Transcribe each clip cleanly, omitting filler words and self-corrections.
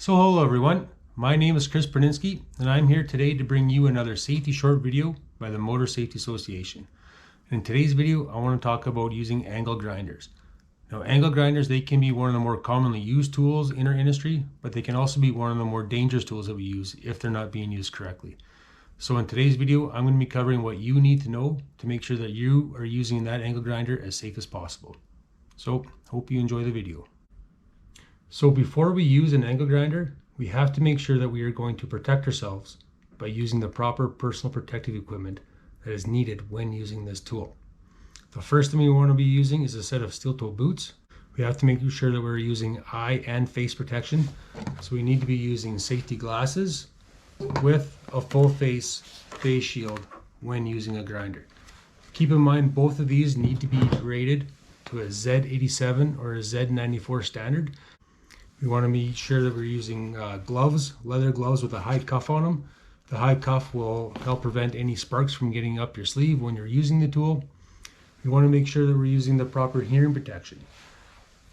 So hello everyone, my name is Chris Perninsky and I'm here today to bring you another safety short video by the Motor Safety Association. In today's video I want to talk about using angle grinders. Now angle grinders, they can be one of the more commonly used tools in our industry, but they can also be one of the more dangerous tools that we use if they're not being used correctly. So in today's video I'm going to be covering what you need to know to make sure that you are using that angle grinder as safe as possible. So hope you enjoy the video. So before we use an angle grinder, we have to make sure that we are going to protect ourselves by using the proper personal protective equipment that is needed when using this tool. The first thing we want to be using is a set of steel toe boots. We have to make sure that we're using eye and face protection. So we need to be using safety glasses with a full face shield when using a grinder. Keep in mind both of these need to be graded to a Z87 or a Z94 standard. We want to be sure that we're using gloves, leather gloves with a high cuff on them. The high cuff will help prevent any sparks from getting up your sleeve when you're using the tool. We want to make sure that we're using the proper hearing protection.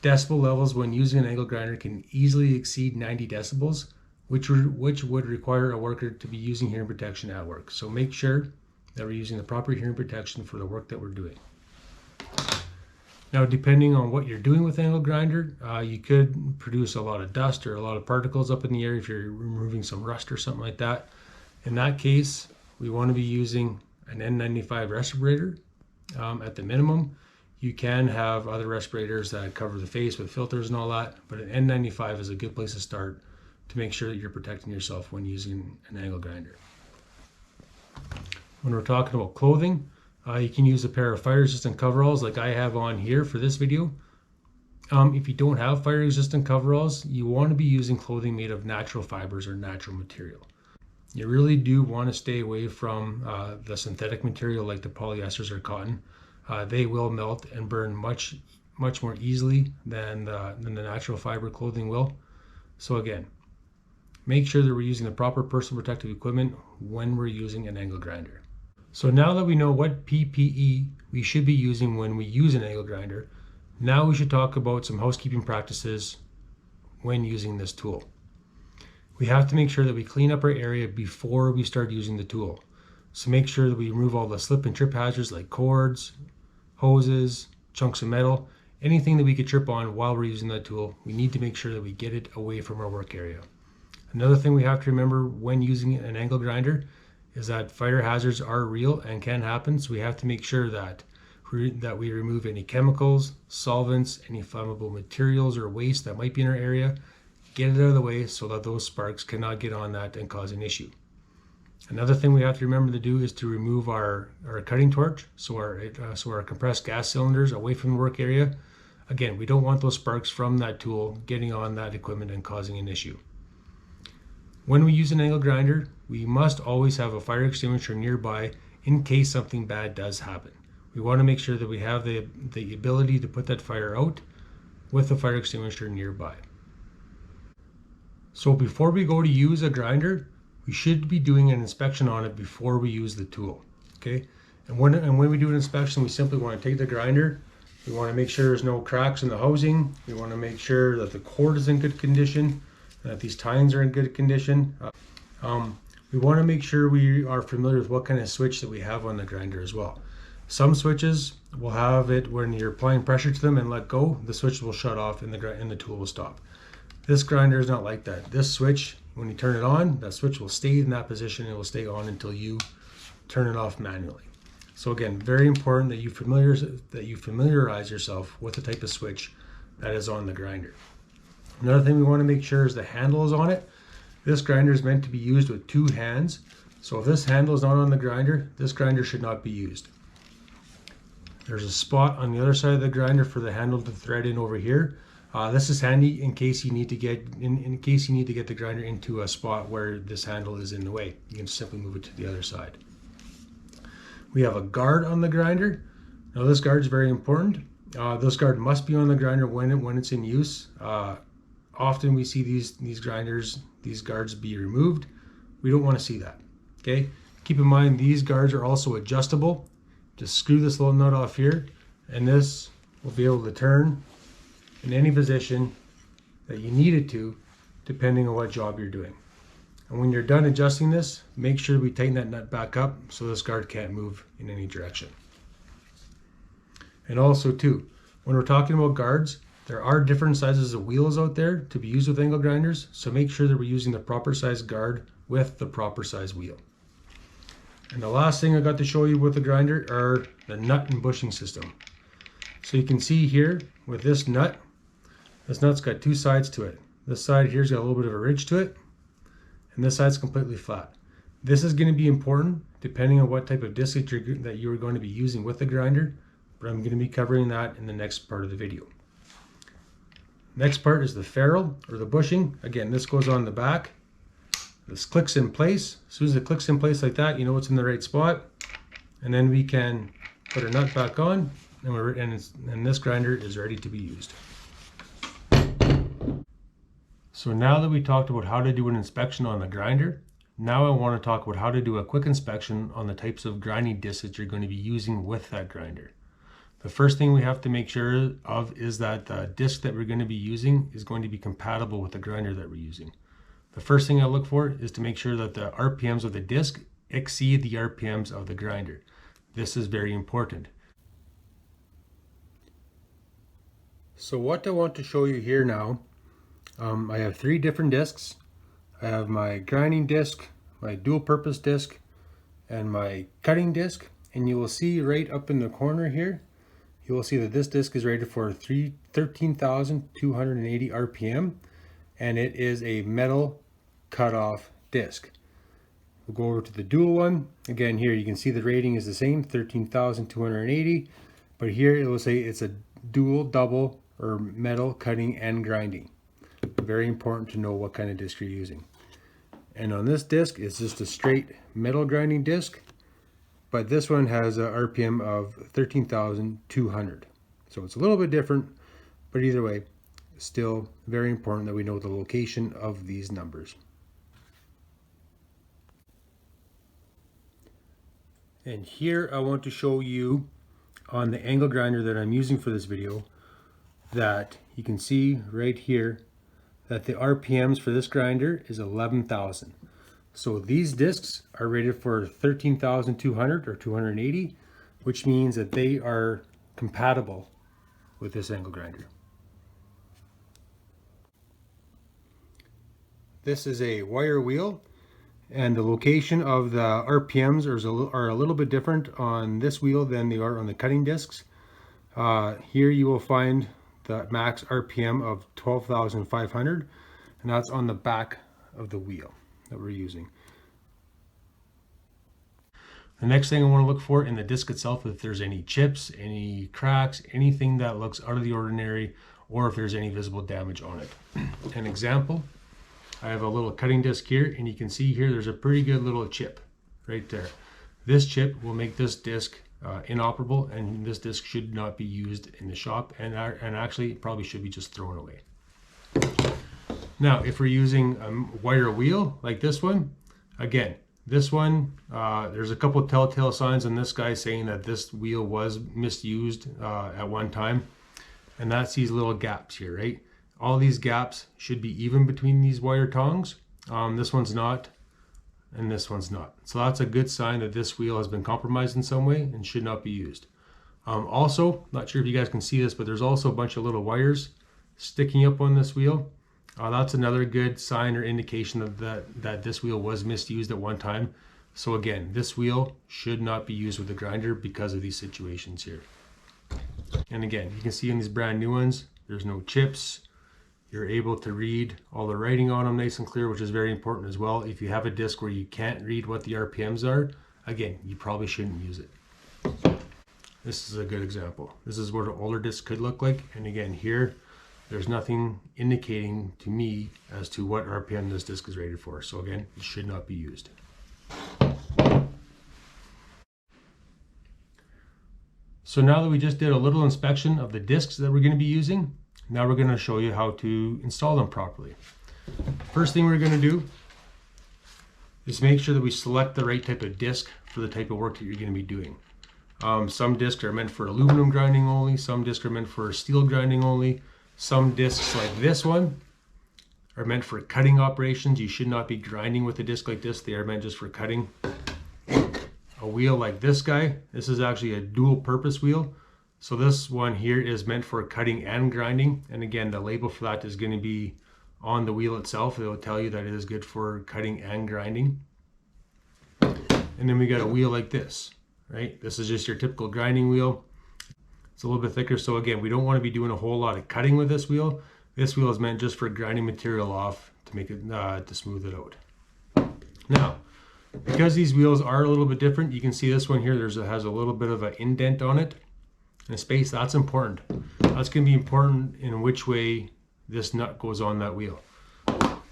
Decibel levels when using an angle grinder can easily exceed 90 decibels, which would require a worker to be using hearing protection at work. So make sure that we're using the proper hearing protection for the work that we're doing. Now, depending on what you're doing with angle grinder, you could produce a lot of dust or a lot of particles up in the air if you're removing some rust or something like that. In that case, we want to be using an N95 respirator at the minimum. You can have other respirators that cover the face with filters and all that, but an N95 is a good place to start to make sure that you're protecting yourself when using an angle grinder. When we're talking about clothing, you can use a pair of fire resistant coveralls like I have on here for this video. If you don't have fire resistant coveralls, you want to be using clothing made of natural fibers or natural material. You really do want to stay away from the synthetic material like the polyesters or cotton. They will melt and burn much more easily than the natural fiber clothing will. So again, make sure that we're using the proper personal protective equipment when we're using an angle grinder. So now that we know what PPE we should be using when we use an angle grinder, now we should talk about some housekeeping practices when using this tool. We have to make sure that we clean up our area before we start using the tool. So make sure that we remove all the slip and trip hazards like cords, hoses, chunks of metal, anything that we could trip on while we're using that tool. We need to make sure that we get it away from our work area. Another thing we have to remember when using an angle grinder is that fire hazards are real and can happen, so we have to make sure that we remove any chemicals, solvents, any flammable materials or waste that might be in our area, get it out of the way so that those sparks cannot get on that and cause an issue. Another thing we have to remember to do is to remove our cutting torch, so our compressed gas cylinders away from the work area. Again, we don't want those sparks from that tool getting on that equipment and causing an issue. When we use an angle grinder, we must always have a fire extinguisher nearby in case something bad does happen. We want to make sure that we have the ability to put that fire out with a fire extinguisher nearby. So before we go to use a grinder, we should be doing an inspection on it before we use the tool. Okay? And when we do an inspection, we simply want to take the grinder. We want to make sure there's no cracks in the housing. We want to make sure that the cord is in good condition, that these tines are in good condition. We want to make sure we are familiar with what kind of switch that we have on the grinder as well. Some switches will have it when you're applying pressure to them and let go, the switch will shut off and the tool will stop. This grinder is not like that. This switch, when you turn it on, that switch will stay in that position. It will stay on until you turn it off manually. So again, very important that you familiarize yourself with the type of switch that is on the grinder. Another thing we want to make sure is the handle is on it. This grinder is meant to be used with two hands. So if this handle is not on the grinder, this grinder should not be used. There's a spot on the other side of the grinder for the handle to thread in over here. This is handy in case you need to get the grinder into a spot where this handle is in the way. You can simply move it to the other side. We have a guard on the grinder. Now this guard is very important. This guard must be on the grinder when it's in use. Often we see these guards be removed. We don't want to see that. Okay. Keep in mind these guards are also adjustable. Just screw this little nut off here, and this will be able to turn in any position that you need it to depending on what job you're doing. And when you're done adjusting this, make sure we tighten that nut back up so this guard can't move in any direction. And also too, when we're talking about guards, there are different sizes of wheels out there to be used with angle grinders, so make sure that we're using the proper size guard with the proper size wheel. And the last thing I got to show you with the grinder are the nut and bushing system. So you can see here with this nut's got two sides to it. This side here's got a little bit of a ridge to it, and this side's completely flat. This is going to be important depending on what type of disc that you're going to be using with the grinder, but I'm going to be covering that in the next part of the video. Next part is the ferrule or the bushing. Again, this goes on the back. This clicks in place. As soon as it clicks in place like that, you know it's in the right spot. And then we can put our nut back on, and this grinder is ready to be used. So now that we talked about how to do an inspection on the grinder, now I want to talk about how to do a quick inspection on the types of grinding discs that you're going to be using with that grinder. The first thing we have to make sure of is that the disc that we're going to be using is going to be compatible with the grinder that we're using. The first thing I look for is to make sure that the RPMs of the disc exceed the RPMs of the grinder. This is very important. So what I want to show you here now, I have three different discs. I have my grinding disc, my dual purpose disc, and my cutting disc. And you will see right up in the corner here, you will see that this disc is rated for 13,280 RPM, and it is a metal cutoff disc. We'll go over to the dual one. Again, here you can see the rating is the same, 13,280, but here it will say it's a dual, double, or metal cutting and grinding. Very important to know what kind of disc you're using. And on this disc, it's just a straight metal grinding disc, but this one has a RPM of 13,200. So it's a little bit different, but either way, still very important that we know the location of these numbers. And here I want to show you on the angle grinder that I'm using for this video that you can see right here that the RPMs for this grinder is 11,000. So these discs are rated for 13,200 or 280, which means that they are compatible with this angle grinder. This is a wire wheel, and the location of the RPMs are a little bit different on this wheel than they are on the cutting discs. Here you will find the max RPM of 12,500, and that's on the back of the wheel that we're using. The next thing I want to look for in the disc itself, if there's any chips, any cracks, anything that looks out of the ordinary, or if there's any visible damage on it. An example, I have a little cutting disc here, and you can see here there's a pretty good little chip right there. This chip will make this disc inoperable, and this disc should not be used in the shop, and actually it probably should be just thrown away. Now, if we're using a wire wheel like this one, again, this one, there's a couple of telltale signs on this guy saying that this wheel was misused at one time, and that's these little gaps here, right? All these gaps should be even between these wire tongs. This one's not, and this one's not. So that's a good sign that this wheel has been compromised in some way and should not be used. Also, not sure if you guys can see this, but there's also a bunch of little wires sticking up on this wheel. That's another good sign or indication of that this wheel was misused at one time. So again, this wheel should not be used with the grinder because of these situations here. And again, you can see in these brand new ones, there's no chips. You're able to read all the writing on them nice and clear, which is very important as well. If you have a disc where you can't read what the RPMs are, again, you probably shouldn't use it. This is a good example. This is what an older disc could look like. And again, here, there's nothing indicating to me as to what RPM this disc is rated for. So again, it should not be used. So now that we just did a little inspection of the discs that we're going to be using, now we're going to show you how to install them properly. First thing we're going to do is make sure that we select the right type of disc for the type of work that you're going to be doing. Some discs are meant for aluminum grinding only, some discs are meant for steel grinding only. Some discs like this one are meant for cutting operations. You should not be grinding with a disc like this. They are meant just for cutting. A wheel like this guy, this is actually a dual purpose wheel. So this one here is meant for cutting and grinding. And again, the label for that is going to be on the wheel itself. It will tell you that it is good for cutting and grinding. And then we got a wheel like this, right? This is just your typical grinding wheel. It's a little bit thicker. So again, we don't want to be doing a whole lot of cutting with this wheel. This wheel is meant just for grinding material off to make it, to smooth it out. Now, because these wheels are a little bit different, you can see this one here, has a little bit of an indent on it and a space. That's important. That's going to be important in which way this nut goes on that wheel.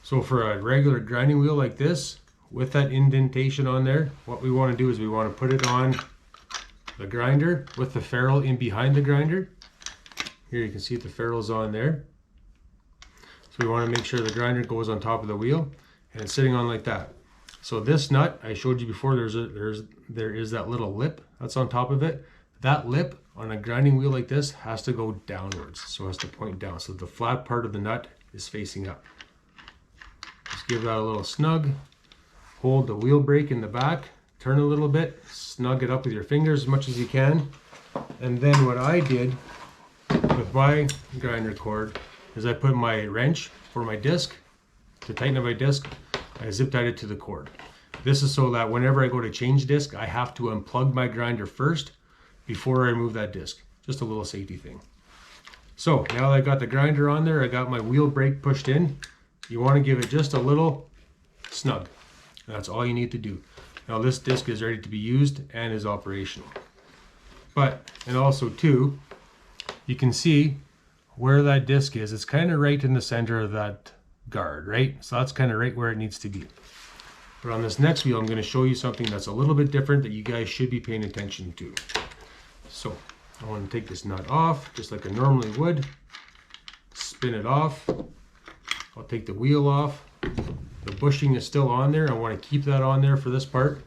So for a regular grinding wheel like this, with that indentation on there, what we want to do is we want to put it on the grinder with the ferrule in behind the grinder. Here you can see the ferrule's on there. So we want to make sure the grinder goes on top of the wheel and it's sitting on like that. So this nut, I showed you before, there is that little lip that's on top of it. That lip on a grinding wheel like this has to go downwards. So it has to point down. So the flat part of the nut is facing up. Just give that a little snug. Hold the wheel brake in the back, turn a little bit, snug it up with your fingers as much as you can. And then what I did with my grinder cord is I put my wrench for my disc. To tighten up my disc, I zip tied it to the cord. This is so that whenever I go to change disc, I have to unplug my grinder first before I remove that disc. Just a little safety thing. So now that I got the grinder on there, I got my wheel brake pushed in. You want to give it just a little snug. That's all you need to do. Now this disc is ready to be used and is operational. And also too, you can see where that disc is. It's kind of right in the center of that guard, right? So that's kind of right where it needs to be. But on this next wheel, I'm going to show you something that's a little bit different that you guys should be paying attention to. So I want to take this nut off just like I normally would. Spin it off. I'll take the wheel off. The bushing is still on there. I want to keep that on there for this part.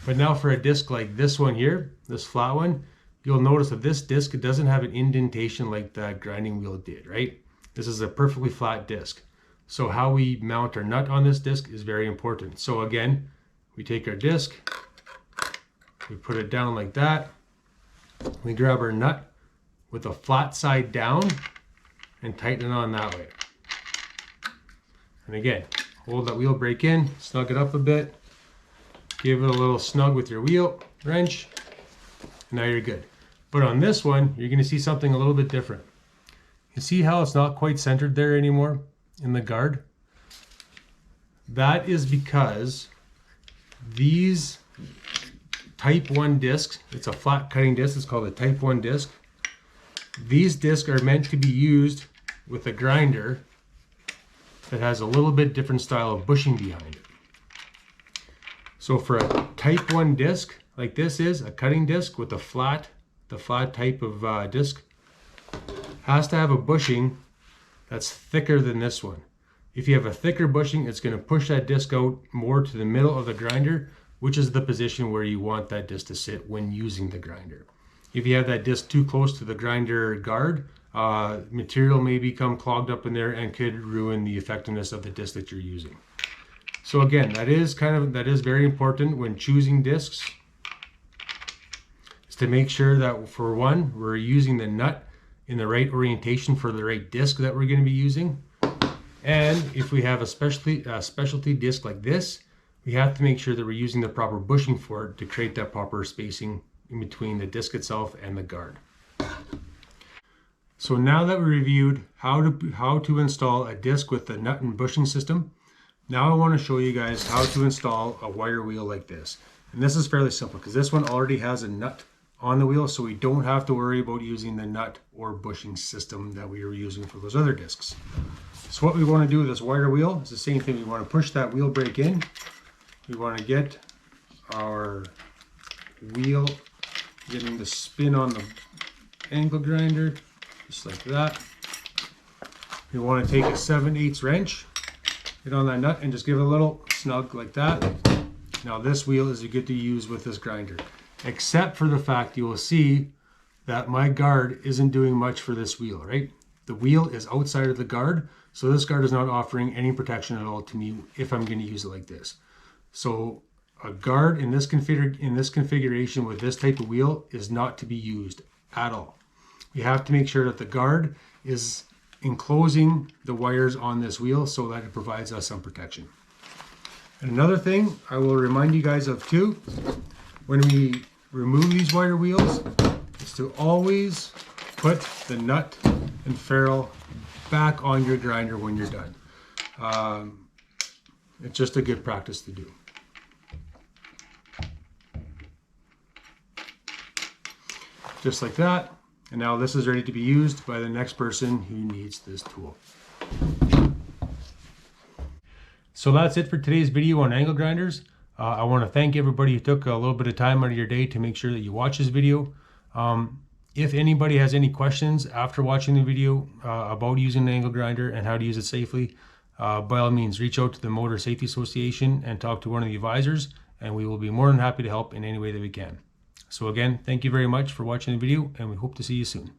But now for a disc like this one here, this flat one, you'll notice that this disc doesn't have an indentation like that grinding wheel did, right? This is a perfectly flat disc. So how we mount our nut on this disc is very important. So again, we take our disc, we put it down like that. We grab our nut with the flat side down and tighten it on that way. And again, hold that wheel brake in, snug it up a bit, give it a little snug with your wheel wrench, and now you're good. But on this one, you're going to see something a little bit different. You see how it's not quite centered there anymore in the guard? That is because these Type 1 discs, it's a flat cutting disc, it's called a Type 1 disc. These discs are meant to be used with a grinder that has a little bit different style of bushing behind it. So for a Type 1 disc, like this is a cutting disc with the flat type of disc, has to have a bushing that's thicker than this one. If you have a thicker bushing, it's going to push that disc out more to the middle of the grinder, which is the position where you want that disc to sit when using the grinder. If you have that disc too close to the grinder guard, material may become clogged up in there and could ruin the effectiveness of the disc that you're using. So again, that is very important when choosing discs, is to make sure that, for one, we're using the nut in the right orientation for the right disc that we're going to be using. And if we have a specialty disc like this, we have to make sure that we're using the proper bushing for it to create that proper spacing in between the disc itself and the guard. So now that we reviewed how to install a disc with the nut and bushing system, now I want to show you guys how to install a wire wheel like this. And this is fairly simple because this one already has a nut on the wheel, so we don't have to worry about using the nut or bushing system that we were using for those other discs. So what we want to do with this wire wheel is the same thing. We want to push that wheel brake in. We want to get our wheel getting the spin on the angle grinder, just like that. We want to take a 7/8 wrench, get on that nut, and just give it a little snug like that. Now this wheel is good to use with this grinder, except for the fact you will see that my guard isn't doing much for this wheel, right? the wheel is outside of the guard. So this guard is not offering any protection at all to me if I'm going to use it like this. So a guard in this configuration with this type of wheel is not to be used at all. You have to make sure that the guard is enclosing the wires on this wheel so that it provides us some protection. And another thing I will remind you guys of too, when we remove these wire wheels, is to always put the nut and ferrule back on your grinder when you're done. It's just a good practice to do. Just like that. And now this is ready to be used by the next person who needs this tool. So that's it for today's video on angle grinders. I want to thank everybody who took a little bit of time out of your day to make sure that you watch this video. If anybody has any questions after watching the video about using an angle grinder and how to use it safely, by all means reach out to the Motor Safety Association and talk to one of the advisors, and we will be more than happy to help in any way that we can. So again, thank you very much for watching the video, and we hope to see you soon.